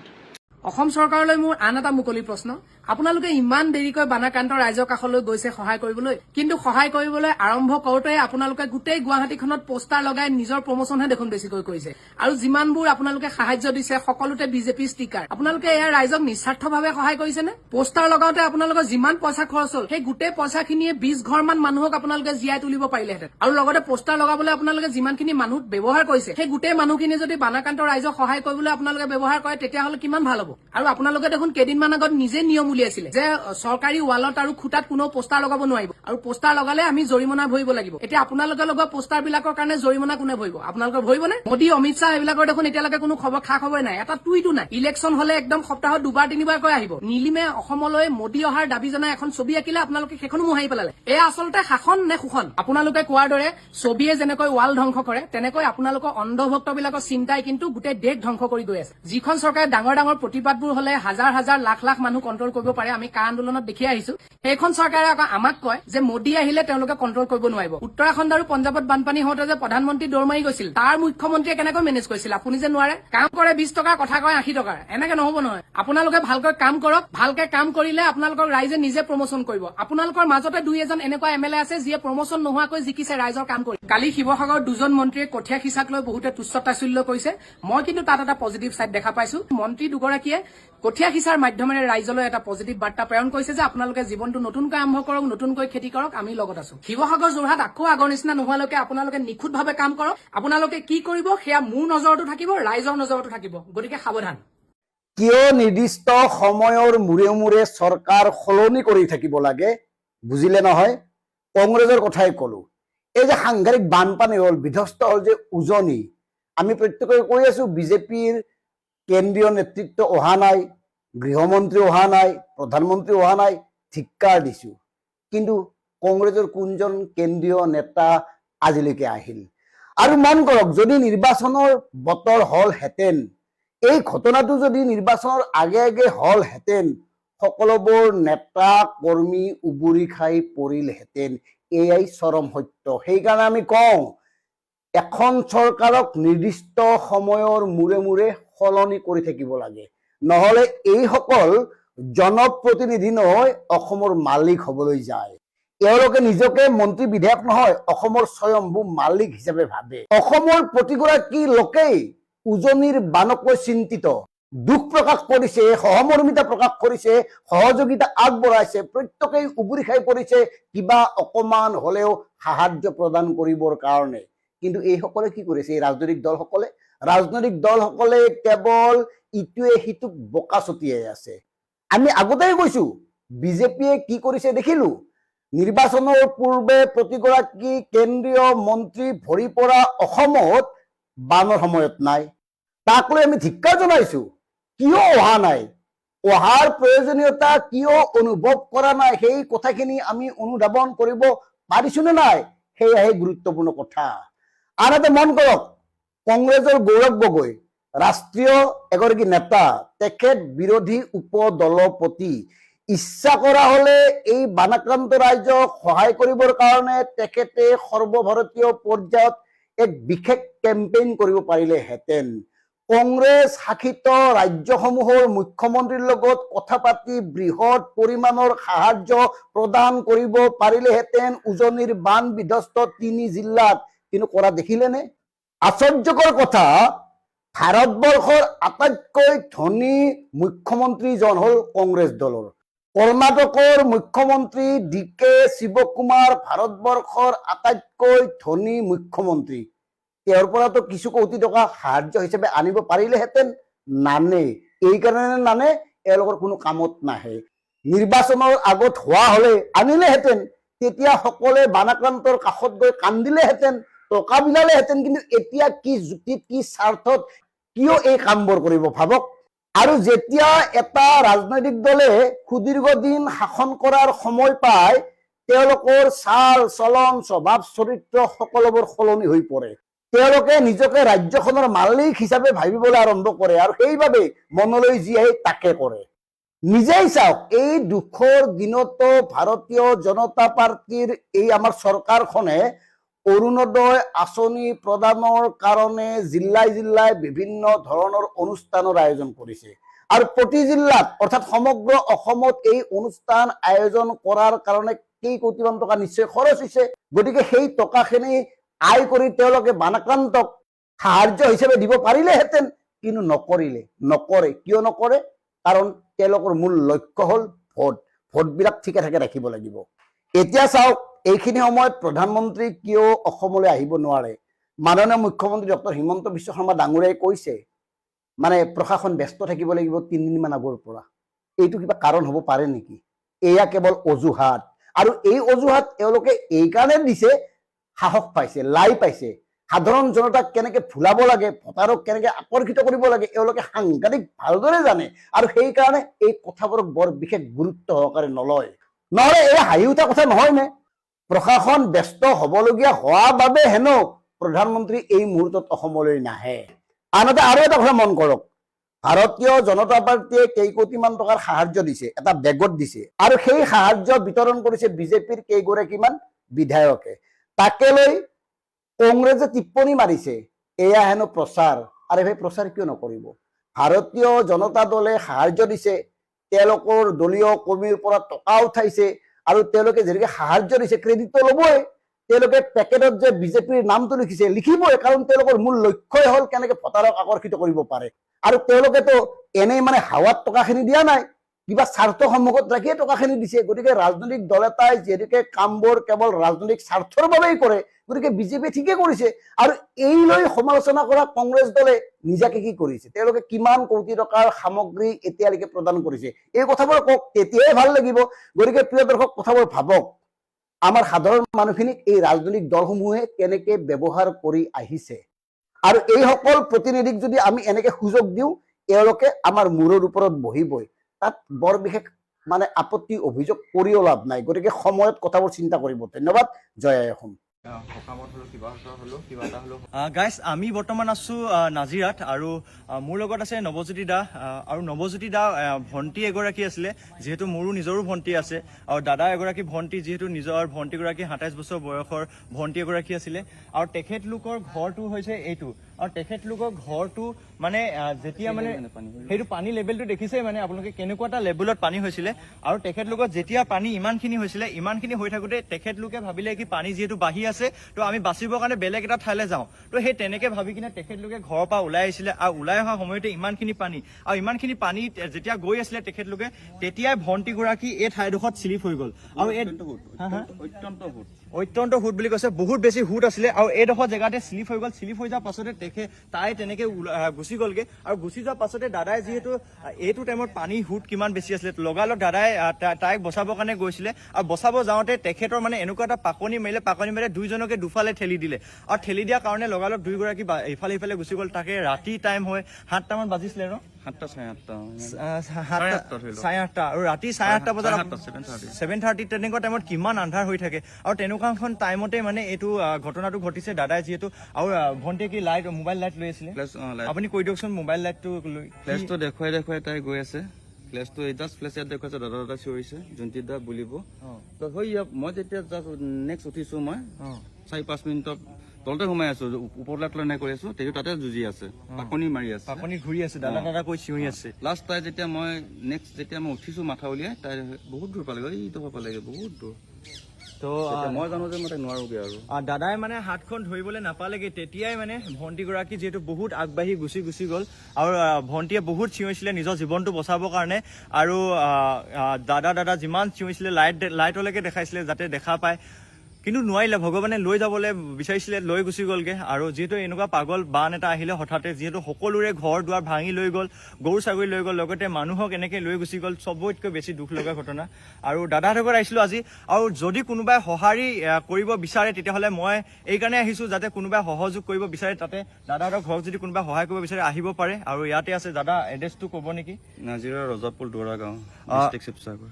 অসম চৰকাৰলৈ মোৰ আন এটা মুকলি প্ৰশ্ন, আপোনালোকে ইমান দেৰিকৈ বানাক্ৰান্ত ৰাইজৰ কাষলৈ গৈছে সহায় কৰিবলৈ, কিন্তু সহায় কৰিবলৈ আৰম্ভ কৰোঁতে আপোনালোকে গোটেই গুৱাহাটীখনত পোষ্টাৰ লগাই নিজৰ প্ৰমোচনহে দেখোন বেছিকৈ কৰিছে। আৰু যিমানবোৰ আপোনালোকে সাহায্য দিছে সকলোতে বিজেপি ষ্টিকাৰ। আপোনালোকে এয়া ৰাইজক নিস্বাৰ্থভাৱে সহায় কৰিছেনে? পোষ্টাৰ লগাওঁতে আপোনালোকৰ যিমান পইচা খৰচ হ'ল সেই গোটেই পইচাখিনিয়ে 20 ঘৰমান মানুহক আপোনালোকে জীয়াই তুলিব পাৰিলেহেঁতেন। আৰু লগতে পোষ্টাৰ লগাবলৈ আপোনালোকে যিমানখিনি মানুহ ব্যৱহাৰ কৰিছে সেই গোটেই মানুহখিনি যদি বানাক্ৰান্ত ৰাইজক সহায় কৰিবলৈ আপোনালোকে ব্যৱহাৰ কৰে তেতিয়াহ'লে কিমান ভাল হ'ব। আৰু আপোনালোকে দেখোন কেইদিনমান আগত নিজে নিয়ম উলিয়াইছিলে যে চৰকাৰী ৱালত আৰু খুঁটাত কোনো পোষ্টাৰ লগাব নোৱাৰিব আৰু পোষ্টাৰ লগালে আমি জৰিমনা ভৰিব লাগিব। এতিয়া আপোনালোকে লগোৱা পোষ্টাৰ বিলাকৰ কাৰণে জৰিমনা কোনে ভৰিব? আপোনালোকে ভৰিবনে? মোদী অমিত শ্বাহ এইবিলাকৰ দেখোন এতিয়ালৈকে কোনো খা খবৰে নাই, এটা টুইটো নাই। ইলেকশ্যন হলে একদম সপ্তাহত 2-3বাৰকৈ আহিব। নীলিমে অসমলৈ মোদী অহাৰ দাবী জনাই এখন ছবি আঁকিলে, আপোনালোকে সেইখনো মোহাৰি পেলালে। এয়া আচলতে শাসন নে শোষণ? আপোনালোকে কোৱাৰ দৰে ছবিয়ে যেনেকৈ ৱাল ধ্বংস কৰে তেনেকৈ আপোনালোকৰ অন্ধভক্ত বিলাকৰ চিন্তাই কিন্তু গোটেই দেশ ধ্বংস কৰি গৈ আছে। যিখন চৰকাৰে ডাঙৰ ডাঙৰ প্ৰতিবাদবোৰ হলে হাজাৰ হাজাৰ লাখ লাখ মানুহ কণ্ট্ৰল কৰিব পাৰে, আমি কা আন্দোলনত দেখি আহিছো, সেইখন চৰকাৰে আকৌ আমাক কয় যে মোদী আহিলে তেওঁলোকে কণ্ট্ৰল কৰিব নোৱাৰিব। উত্তৰাখণ্ড আৰু পঞ্জাৱত বানপানী হওঁতে যে প্ৰধানমন্ত্ৰী দৌৰ মাৰি গৈছিল, তাৰ মুখ্যমন্ত্ৰীয়ে কেনেকৈ মেনেজ কৰিছিল? আপুনি যে নোৱাৰে, কাম কৰে 20 টকাৰ, কথা কয় 80 টকাৰ, এনেকে নহব নহয়। আপোনালোকে ভালকৈ কাম কৰক, ভালকে কাম কৰিলে আপোনালোকক ৰাইজে নিজে প্ৰমোচন কৰিব। আপোনালোকৰ মাজতে 2-এজন এনেকুৱা MLA আছে যিয়ে প্ৰমোচন নোহোৱাকৈ জিকিছে ৰাইজৰ কাম কৰি। কালি শিৱসাগৰ 2জন মন্ত্ৰীয়ে কঠীয়া সিঁচাক লৈ বহুতে তুচ্ছ তাচ্ছিল্য কৰিছে, মই কিন্তু তাত এটা পজিটিভ চাইড দেখা পাইছো। মন্ত্ৰী দুগৰাকীয়ে কঠীয়া সিঁচাৰ মাধ্যমেৰে ৰাইজলৈ এটা পজিটিভ বাৰ্তা প্ৰেৰণ কৰিছে যে আপোনালোকে জীৱনটো নতুনকৈ আৰম্ভ কৰক, নতুনকৈ খেতি কৰক, আমি লগত আছো। শিৱসাগৰ যোৰহাট আকৌ আগৰ নিচিনা নোহোৱালৈকে আপোনালোকে নিখুঁতভাৱে কাম কৰক। আপোনালোকে কি কৰিব সেয়া মোৰ নজৰতো থাকিব, ৰাইজৰ নজৰতো থাকিব, গতিকে সাৱধান। কিয় নিৰ্দিষ্ট সময়ৰ মূৰে মূৰে চৰকাৰ সলনি কৰি থাকিব লাগে বুজিলে নহয়? কংগ্ৰেছৰ কথাই কলো। এই যে সাংঘাতিক বানপানী হ'ল, বিধ্বস্ত হ'ল যে উজনি, আমি প্ৰত্যেকে কৈ আছো বিজেপিৰ কেন্দ্ৰীয় নেতৃত্ব অহা নাই, গৃহমন্ত্ৰী অহা নাই, প্ৰধানমন্ত্ৰী অহা নাই, ধিক্কাৰ দিছো। কিন্তু কংগ্ৰেছৰ কোনজন কেন্দ্ৰীয় নেতা আজিলৈকে আহিল? আৰু মন কৰক, যদি নিৰ্বাচনৰ বতৰ হলহেঁতেন, এই ঘটনাটো যদি নিৰ্বাচনৰ আগে আগে হলহেঁতেন, সকলোবোৰ নেতা কৰ্মী উবুৰি খাই পৰিলহেঁতেন। এয়াই চৰম সত্য। সেইকাৰণে আমি কওঁ, এখন চৰকাৰক নিৰ্দিষ্ট সময়ৰ মূৰে মূৰে সলনি কৰি থাকিব লাগে, নহলে এইসকল জনপ্ৰতিনিধি নহয় অসমৰ মালিক হবলৈ যায়। এওঁলোকে নিজকে মন্ত্ৰী বিধায়ক নহয়, অসমৰ স্বয়ম্ভূ মালিক হিচাপে ভাবে। অসমৰ প্ৰতিগৰাকী লোকেই উজনিৰ বানকৈ চিন্তিত, দুখ প্ৰকাশ কৰিছে, সহমৰ্মিতা প্ৰকাশ কৰিছে, সহযোগিতা আগবঢ়াইছে, প্ৰত্যেকেই উবুৰি খাই পৰিছে কিবা অকমান হলেও সাহায্য প্ৰদান কৰিবৰ কাৰণে। কিন্তু এইসকলে কি কৰিছে? এই ৰাজনৈতিক দলসকলে কেৱল ইটোৱে সিটোক বোকা ছটিয়াই আছে। আমি আগতেই কৈছো, বিজেপিয়ে কি কৰিছে দেখিলো। নিৰ্বাচনৰ পূৰ্বে প্ৰতিগৰাকী কেন্দ্ৰীয় মন্ত্ৰী ভৰি পৰা অসমত বানৰ সময়ত নাই, তাক লৈ আমি ধিক্কাৰ জনাইছো। কিয় অহা নাই, অহাৰ প্ৰয়োজনীয়তা কিয় অনুভৱ কৰা নাই, সেই কথাখিনি আমি অনুধাৱন কৰিব পাৰিছো নে নাই, সেয়াহে গুৰুত্বপূৰ্ণ কথা। আনহাতে মন কৰক, কংগ্ৰেছৰ গৌৰৱ গগৈ ৰাষ্ট্ৰীয় এগৰাকী নেতা, তেখেত বিৰোধী উপদলপতি। ইচ্ছা কৰা হলে এই বানাক্ৰান্ত ৰাইজক সহায় কৰিবৰ কাৰণে তেখেতে সৰ্বভাৰতীয় পৰ্যায়ত এক বিশেষ কেম্পেইন কৰিব পাৰিলেহেঁতেন। কংগ্ৰেছ শাসিত ৰাজ্যসমূহৰ মুখ্যমন্ত্ৰীৰ লগত কথা পাতি বৃহৎ পৰিমাণৰ সাহায্য প্ৰদান কৰিব পাৰিলেহেঁতেন উজনিৰ বান বিধ্বস্ত 3 জিলাত, কিন্তু কৰা দেখিলেনে? আশ্চৰ্যকৰ কথা, ভাৰতবৰ্ষৰ আটাইতকৈ ধনী মুখ্যমন্ত্ৰীজন হল কংগ্ৰেছ দলৰ। কৰ্ণাটকৰ মুখ্যমন্ত্ৰী DK শিৱকুমাৰ ভাৰতবৰ্ষৰ আটাইতকৈ ধনী মুখ্যমন্ত্ৰী। তেওঁৰ পৰাতো কিছু কোটি টকা সাহায্য হিচাপে আনিব পাৰিলেহেঁতেন, নানে। এই কাৰণে নানে, এওঁলোকৰ কোনো কামত নাহে। নিৰ্বাচনৰ আগত হোৱা হলে আনিলেহেঁতেন, তেতিয়া সকলোৱে বানাক্ৰান্তৰ কাষত গৈ কান্দিলেহেঁতেন, টকা বিলালেহেঁতেন। কিন্তু এতিয়া কি যুক্তিত, কি স্বাৰ্থত, কিয় এই কামবোৰ কৰিব ভাবক। আৰু যেতিয়া এটা ৰাজনৈতিক দলে সুদীৰ্ঘ দিন শাসন কৰাৰ সময় পায়, তেওঁলোকৰ চাল চলন স্বভাৱ চৰিত্ৰ সকলোবোৰ সলনি হৈ পৰে। তেওঁলোকে নিজকে ৰাজ্যখনৰ মালিক হিচাপে ভাবিবলৈ আৰম্ভ কৰে, আৰু সেইবাবে মনলৈ যি আহে তাকে কৰে। নিজেই চাওক, এই দুখৰ দিনতো ভাৰতীয় জনতা পাৰ্টীৰ এই আমাৰ চৰকাৰখনে অৰুণোদয় আঁচনি প্ৰদানৰ কাৰণে জিল্লাই জিল্লাই বিভিন্ন ধৰণৰ অনুষ্ঠানৰ আয়োজন কৰিছে। আৰু প্ৰতি জিলাত অৰ্থাৎ সমগ্ৰ অসমত এই অনুষ্ঠান আয়োজন কৰাৰ কাৰণে কেইকোটিমান টকা নিশ্চয় খৰচ হৈছে। গতিকে সেই টকাখিনি আয় কৰি তেওঁলোকে বানাক্ৰান্তক সাহায্য হিচাপে দিব পাৰিলেহেঁতেন, কিন্তু নকৰে। কিয় নকৰে? কাৰণ তেওঁলোকৰ মূল লক্ষ্য হল ভোটবিলাক ঠিকে ঠাকে ৰাখিব লাগিব। এতিয়া চাওক, এইখিনি সময়ত প্ৰধানমন্ত্ৰী কিয় অসমলৈ আহিব নোৱাৰে? মাননীয় মুখ্যমন্ত্ৰী ডক্টৰ হিমন্ত বিশ্ব শৰ্মা ডাঙৰীয়াই কৈছে, মানে প্ৰশাসন ব্যস্ত থাকিব লাগিব 3 দিনমান আগৰ পৰা। এইটো কিবা কাৰণ হ'ব পাৰে নেকি? এয়া কেৱল অজুহাত, আৰু এই অজুহাত এওঁলোকে এই কাৰণে দিছে, সাহস পাইছে, লাই পাইছে। সাধাৰণ জনতাক কেনেকে ভুলাব লাগে, ভোটাৰক কেনেকে আকৰ্ষিত কৰিব লাগে এওঁলোকে সাংঘাতিক ভালদৰে জানে, আৰু সেইকাৰণে এই কথাবোৰক বৰ বিশেষ গুৰুত্ব সহকাৰে নলয়। নহলে এয়া হাঁহি উঠা কথা নহয় নে? প্ৰশাসন ব্যস্ত হবলগীয়া হোৱাৰ বাবে হেনো প্ৰধানমন্ত্ৰী এই মুহূৰ্তত অসমলৈ নাহে। আনহাতে আৰু এটা কথা মন কৰক, ভাৰতীয় জনতা পাৰ্টীয়ে কেইকোটিমান টকাৰ সাহায্য দিছে, এটা বেগত দিছে, আৰু সেই সাহায্য বিতৰণ কৰিছে বিজেপিৰ কেইগৰাকীমান বিধায়কে। তাকে লৈ কংগ্ৰেছে টিপ্পনী মাৰিছে, এয়া হেনো প্ৰচাৰ। আৰু সেই প্ৰচাৰ কিয় নকৰিব? ভাৰতীয় জনতা দলে সাহায্য দিছে, তেওঁলোকৰ দলীয় কৰ্মীৰ পৰা টকা উঠাইছে, আৰু তেওঁলোকে যেনেকৈ সাহায্য দিছে ক্ৰেডিটটো ল'বই। তেওঁলোকে পেকেটত যে বিজেপিৰ নামটো লিখিছে, লিখিবই, কাৰণ তেওঁলোকৰ মূল লক্ষ্যই হ'ল কেনেকে ভোটাৰক আকৰ্ষিত কৰিব পাৰে। আৰু তেওঁলোকেতো এনেই মানে হাৱাত টকাখিনি দিয়া নাই, কিবা স্বাৰ্থ সন্মুখত ৰাখিয়ে টকাখিনি দিছে। গতিকে ৰাজনৈতিক দল এটাই যিহেতুকে কামবোৰ কেৱল ৰাজনৈতিক স্বাৰ্থৰ বাবেই কৰে, গতিকে বিজেপিয়ে ঠিকে কৰিছে। আৰু এই লৈ সমালোচনা কৰা কংগ্ৰেছ দলে নিজাকে কি কৰিছে, তেওঁলোকে কিমান কোটি টকাৰ সামগ্ৰী এতিয়ালৈকে প্ৰদান কৰিছে, এই কথাবোৰ কওক, তেতিয়াই ভাল লাগিব। গতিকে প্ৰিয় দৰ্শক, কথাবোৰ ভাবক, আমাৰ সাধাৰণ মানুহখিনিক এই ৰাজনৈতিক দলসমূহে কেনেকে ব্যৱহাৰ কৰি আহিছে, আৰু এইসকল প্ৰতিনিধিক যদি আমি এনেকে সুযোগ দিওঁ, এওঁলোকে আমাৰ মূৰৰ ওপৰত বহিবই। তাত বৰ বিশেষ মানে আপত্তি অভিযোগ কৰিও লাভ নাই। গতিকে সময়ত কথাবোৰ চিন্তা কৰিব। ধন্যবাদ। জয় আই অসম। গাইজ, আমি বৰ্তমান আছোঁ নাজিৰাত, আৰু মোৰ লগত আছে নৱজ্যোতি দা, আৰু নৱজ্যোতি দা ভণ্টি এগৰাকী আছিলে, যিহেতু মোৰো নিজৰো ভণ্টি আছে, আৰু দাদা এগৰাকী ভণ্টি, যিহেতু নিজৰ ভণ্টিগৰাকী 27 বছৰ বয়সৰ ভণ্টি এগৰাকী আছিলে। আৰু তেখেতলোকৰ ঘৰটো হৈছে এইটো, আৰু তেখেতলোকৰ ঘৰটো মানে যেতিয়া মানে সেইটো পানী লেভেলটো দেখিছে, মানে আপোনালোকে কেনেকুৱা এটা লেভেলত পানী হৈছিলে। আৰু তেখেতলোকৰ যেতিয়া পানী ইমানখিনি হৈছিলে, ইমানখিনি হৈ থাকোঁতে তেখেতলোকে ভাবিলে কি পানী যিহেতু বাঢ়ি আছে, তো আমি বাচিবৰ কাৰণে বেলেগ এটা ঠাইলৈ যাওঁ। তো সেই তেনেকে ভাবি কিনে তেখেতলোকে ঘৰৰ পৰা ওলাই আহিছিলে, আৰু ওলাই অহা সময়তে ইমানখিনি পানী, আৰু ইমানখিনি পানী যেতিয়া গৈ আছিলে তেখেতলোকে, তেতিয়াই ভণ্টিগৰাকী এই ঠাইডোখৰত শ্লিপ হৈ গ'ল। আৰু অত্যন্ত হুট বুলি কৈছে, বহুত বেছি হুট আছিলে, আৰু এইডোখৰ জেগাতে শ্লিপ হৈ গ'ল। শ্লিপ হৈ যোৱাৰ পাছতে তাই তেনেকে গুচি গ'লগে, আৰু গুচি যোৱাৰ পাছতে দাদাই যিহেতু এইটো টাইমত পানী হুট কিমান বেছি আছিলে, লগালগ দাদাই তাইক বচাবৰ কাৰণে গৈছিলে, আৰু বচাব যাওঁতে তেখেতৰ মানে এনেকুৱা এটা পাকনি মাৰিলে দুইজনকে দুফালে ঠেলি দিলে, আৰু ঠেলি দিয়াৰ কাৰণে লগালগ দুইগৰাকী ইফালে সিফালে গুচি গ'ল। তাকে ৰাতি টাইম হয়, 7টামান বাজিছিলে ন, 7:30, আৰু ৰাতি 8:30 বজাত 7:30 তেনেকুৱা টাইমত কিমান আন্ধাৰ হৈ থাকে, আৰু তেনেকুৱা এখন টাইমতে মানে এইটো ঘটনাটো ঘটিছে। দাদাই যিহেতু, আৰু ভণ্টিয়ে কি মোবাইল লাইট লৈ আছিলে, আপুনি কৈ দিয়কচোন, মোবাইল লাইটটো লৈ ফ্লেছটো দেখুৱাই তাই গৈ আছে। ফ্লেছটো জাষ্ট ফ্লেছ ইয়াত দেখুৱাইছে, দাদা চিঞৰিছে, জয়ন্তী দা বুলিব। তো হৈ মই যেতিয়া জাষ্ট নেক্সট উঠিছো, মই 4-5 মিনিটত তলতে সোমাই আছো, ওপৰলৈ তললৈ কৰি আছো, তেতিয়া তাতে যুঁজি আছে, পাকনি মাৰি আছে, পাকনি ঘূৰি আছে, দাদা কৈ চিঞৰি আছে। লাষ্ট তাই যেতিয়া মই উঠিছো মাথা উলিয়াই, তাই বহুত দূৰ পালেগৈ, এইডোখৰ পালেগৈ, বহুত দূৰ। তো মই জানো যে মই তাই নোৱাৰোগে, আৰু দাদাই মানে হাতখন ধৰিবলৈ নাপালেগে, তেতিয়াই মানে ভণ্টিগৰাকী যিহেতু বহুত আগবাঢ়ি গুচি গ'ল, আৰু ভণ্টিয়ে বহুত চিঞৰিছিলে নিজৰ জীৱনটো বচাবৰ কাৰণে, আৰু দাদা যিমান চিঞৰিছিলে, লাইটলৈকে দেখাইছিলে যাতে দেখা পায়, কিন্তু নোৱাৰিলে। ভগৱানে লৈ যাবলৈ বিচাৰিছিলে, লৈ গুচি গ'লগে। আৰু যিহেতু এনেকুৱা পাগল বান এটা আহিলে হঠাতে, যিহেতু সকলোৰে ঘৰ দুৱাৰ ভাঙি লৈ গ'ল, গৰু ছাগলী লৈ গ'ল, লগতে মানুহক এনেকে লৈ গুচি গ'ল, চবতকৈ বেছি দুখ লগা ঘটনা। আৰু দাদাহঁতৰ ঘৰত আহিছিলোঁ আজি, আৰু যদি কোনোবাই সঁহাৰি কৰিব বিচাৰে, তেতিয়াহ'লে মই এইকাৰণে আহিছোঁ, যাতে কোনোবাই সহযোগ কৰিব বিচাৰে, তাতে দাদাহঁতৰ ঘৰত যদি কোনোবাই সহায় কৰিব বিচাৰে আহিব পাৰে। আৰু ইয়াতে আছে দাদা, এড্ৰেছটো ক'ব নেকি? নাজিৰা ৰজাপুৰ দৌৰা গাঁও, ডিষ্ট্ৰিক্ট শিৱসাগৰ।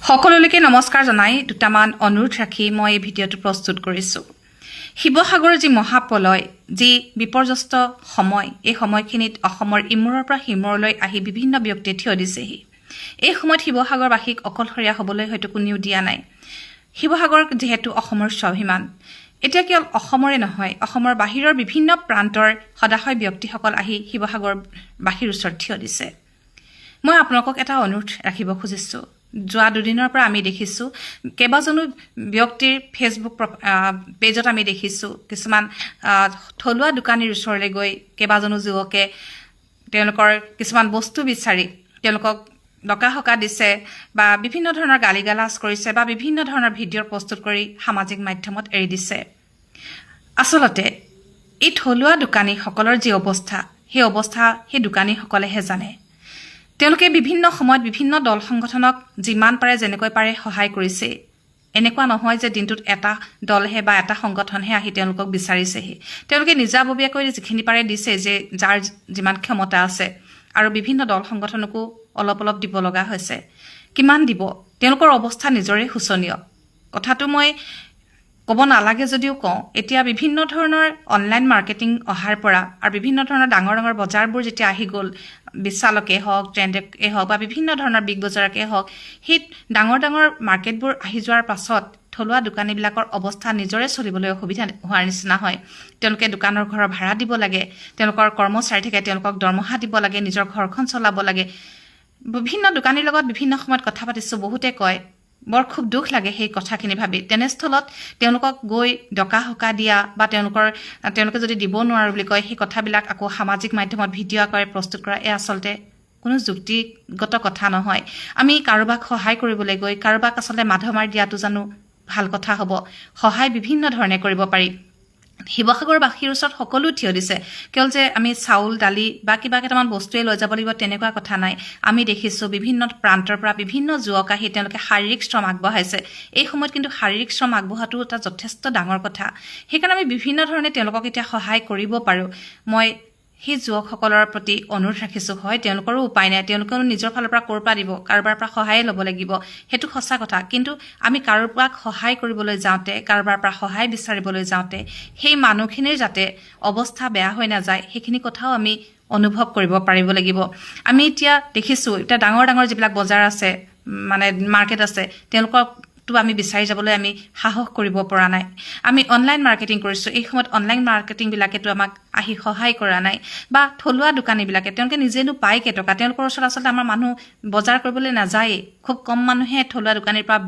সকলোলৈকে নমস্কাৰ জনাই দুটামান অনুৰোধ ৰাখি মই এই ভিডিঅ'টো প্ৰস্তুত কৰিছোঁ। শিৱসাগৰৰ যি মহাপ্ৰলয়, যি বিপৰ্যস্ত সময়, এই সময়খিনিত অসমৰ ইমূৰৰ পৰা সিমূৰলৈ আহি বিভিন্ন ব্যক্তিয়ে থিয় দিছেহি। এই সময়ত শিৱসাগৰবাসীক অকলশৰীয়া হ'বলৈ হয়তো কোনেও দিয়া নাই। শিৱসাগৰ যিহেতু অসমৰ স্বাভিমান, এতিয়া কেৱল অসমৰে নহয়, অসমৰ বাহিৰৰ বিভিন্ন প্ৰান্তৰ সদাশয় ব্যক্তিসকল আহি শিৱসাগৰবাসীৰ ওচৰত থিয় দিছে। মই আপোনালোকক এটা অনুৰোধ ৰাখিব খুজিছোঁ। যোৱা দুদিনৰ পৰা আমি দেখিছোঁ, কেইবাজনো ব্যক্তিৰ ফেচবুক পেজত আমি দেখিছোঁ, কিছুমান থলুৱা দোকানীৰ ওচৰলৈ গৈ কেইবাজনো যুৱকে তেওঁলোকৰ কিছুমান বস্তু বিচাৰি তেওঁলোকক ডকা হকা দিছে, বা বিভিন্ন ধৰণৰ গালি গালাজ কৰিছে, বা বিভিন্ন ধৰণৰ ভিডিঅ' প্ৰস্তুত কৰি সামাজিক মাধ্যমত এৰি দিছে। আচলতে এই থলুৱা দোকানীসকলৰ যি অৱস্থা, সেই অৱস্থা সেই দোকানীসকলেহে জানে। তেওঁলোকে বিভিন্ন সময়ত বিভিন্ন দল সংগঠনক যিমান পাৰে যেনেকৈ পাৰে সহায় কৰিছে। এনেকুৱা নহয় যে দিনটোত এটা দলহে বা এটা সংগঠনহে আহি তেওঁলোকক বিচাৰিছেহি। তেওঁলোকে নিজাববীয়াকৈ যিখিনি পাৰে দিছে, যে যাৰ যিমান ক্ষমতা আছে, আৰু বিভিন্ন দল সংগঠনকো অলপ অলপ দিব লগা হৈছে। কিমান দিব? তেওঁলোকৰ অৱস্থা নিজৰে শোচনীয়। কথাটো মই ক'ব নালাগে যদিও কওঁ, এতিয়া বিভিন্ন ধৰণৰ অনলাইন মাৰ্কেটিং অহাৰ পৰা আৰু বিভিন্ন ধৰণৰ ডাঙৰ ডাঙৰ বজাৰবোৰ যেতিয়া আহি গ'ল, বিশালকে হওক, ট্ৰেণ্ডে হওক বা বিভিন্ন ধৰণৰ বিগ বজাৰকে হওক, সেই ডাঙৰ ডাঙৰ মাৰ্কেটবোৰ আহি যোৱাৰ পাছত থলুৱা দোকানীবিলাকৰ অৱস্থা নিজৰে চলিবলৈ অসুবিধা হোৱাৰ নিচিনা হয়। তেওঁলোকে দোকানৰ ঘৰৰ ভাড়া দিব লাগে, তেওঁলোকৰ কৰ্মচাৰী থাকে, তেওঁলোকক দৰমহা দিব লাগে, নিজৰ ঘৰখন চলাব লাগে। বিভিন্ন দোকানীৰ লগত বিভিন্ন সময়ত কথা পাতিছোঁ, বহুতে কয় বৰ খুব দুখ লাগে সেই কথাখিনি ভাবি। তেনেস্থলত তেওঁলোকক গৈ ডকা হকা দিয়া বা তেওঁলোকে যদি দিব নোৱাৰো বুলি কয়, সেই কথাবিলাক আকৌ সামাজিক মাধ্যমত ভিডিঅ' আকাৰে প্ৰস্তুত কৰা, এই আচলতে কোনো যুক্তিগত কথা নহয়। আমি কাৰোবাক সহায় কৰিবলৈ গৈ কাৰোবাক আচলতে মাধ মাৰি দিয়াটো জানো ভাল কথা হ'ব? সহায় বিভিন্ন ধৰণে কৰিব পাৰি। শিৱসাগৰবাসীৰ ওচৰত সকলো থিয় দিছে, কেৱল যে আমি চাউল দালি বা কিবা কেইটামান বস্তুৱে লৈ যাব লাগিব তেনেকুৱা কথা নাই। আমি দেখিছোঁ বিভিন্ন প্ৰান্তৰ পৰা বিভিন্ন যুৱক আহি তেওঁলোকে শাৰীৰিক শ্ৰম আগবঢ়াইছে। এই সময়ত কিন্তু শাৰীৰিক শ্ৰম আগবঢ়োৱাটো এটা যথেষ্ট ডাঙৰ কথা। সেইকাৰণে আমি বিভিন্ন ধৰণে তেওঁলোকক এতিয়া সহায় কৰিব পাৰোঁ। মই সেই যুৱকসকলৰ প্ৰতি অনুৰোধ ৰাখিছোঁ, হয় তেওঁলোকৰো উপায় নাই, তেওঁলোকেও নিজৰ ফালৰ পৰা ক'ৰ পৰা দিব, কাৰোবাৰ পৰা সহায়ে ল'ব লাগিব, সেইটো সঁচা কথা। কিন্তু আমি কাৰোবাক সহায় কৰিবলৈ যাওঁতে, কাৰোবাৰ পৰা সহায় বিচাৰিবলৈ যাওঁতে সেই মানুহখিনিৰ যাতে অৱস্থা বেয়া হৈ নাযায়, সেইখিনি কথাও আমি অনুভৱ কৰিব পাৰিব লাগিব। আমি এতিয়া দেখিছোঁ, এতিয়া ডাঙৰ ডাঙৰ যিবিলাক বজাৰ আছে, মানে মাৰ্কেট আছে, তেওঁলোককতো আমি বিচাৰি যাবলৈ আমি সাহস কৰিব পৰা নাই। আমি অনলাইন মাৰ্কেটিং কৰিছোঁ, এই সময়ত অনলাইন মাৰ্কেটিংবিলাকেতো আমাক আহি সহায় কৰা নাই। বা থলুৱা দোকানীবিলাকে তেওঁলোকে নিজেনো পায় কেইটকা? তেওঁলোকৰ ওচৰত আচলতে আমাৰ মানুহ বজাৰ কৰিবলৈ নাযায়েই, খুব কম মানুহে থলুৱা দোকানীৰ পৰা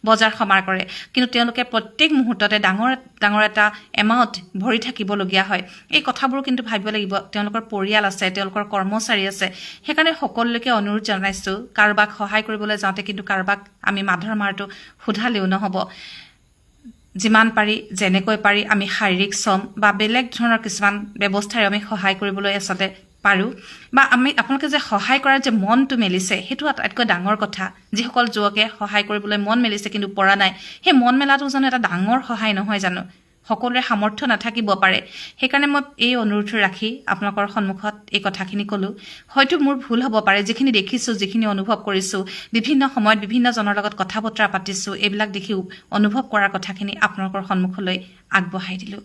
বজাৰ সমাৰ কৰে। কিন্তু তেওঁলোকে প্ৰত্যেক মুহূৰ্ততে ডাঙৰ ডাঙৰ এটা এমাউণ্ট ভৰি থাকিবলগীয়া হয়। এই কথাবোৰ কিন্তু ভাবিব লাগিব, তেওঁলোকৰ পৰিয়াল আছে, তেওঁলোকৰ কৰ্মচাৰী আছে। সেইকাৰণে সকলোকে অনুৰোধ জনাইছোঁ, কাৰোবাক সহায় কৰিবলৈ যাওঁতে কিন্তু কাৰোবাক আমি মাধৰ মাৰটো সোধালেও নহ'ব। যিমান পাৰি যেনেকৈ পাৰি আমি শাৰীৰিক শ্ৰম বা বেলেগ ধৰণৰ কিছুমান ব্যৱস্থাৰে আমি সহায় কৰিবলৈ আচলতে পাৰোঁ। বা আপোনালোকে যে সহায় কৰাৰ যে মনটো মেলিছে, সেইটো আটাইতকৈ ডাঙৰ কথা। যিসকল যুৱকে সহায় কৰিবলৈ মন মেলিছে কিন্তু পৰা নাই, সেই মন মেলাটো জানো এটা ডাঙৰ সহায় নহয় জানো? সকলোৰে সামৰ্থ্য নাথাকিব পাৰে। সেইকাৰণে মই এই অনুৰোধ ৰাখি আপোনালোকৰ সন্মুখত এই কথাখিনি ক'লোঁ। হয়তো মোৰ ভুল হ'ব পাৰে, যিখিনি দেখিছোঁ, যিখিনি অনুভৱ কৰিছোঁ, বিভিন্ন সময়ত বিভিন্নজনৰ লগত কথা বতৰা পাতিছোঁ, এইবিলাক দেখি অনুভৱ কৰাৰ কথাখিনি আপোনালোকৰ সন্মুখলৈ আগবঢ়াই দিলোঁ।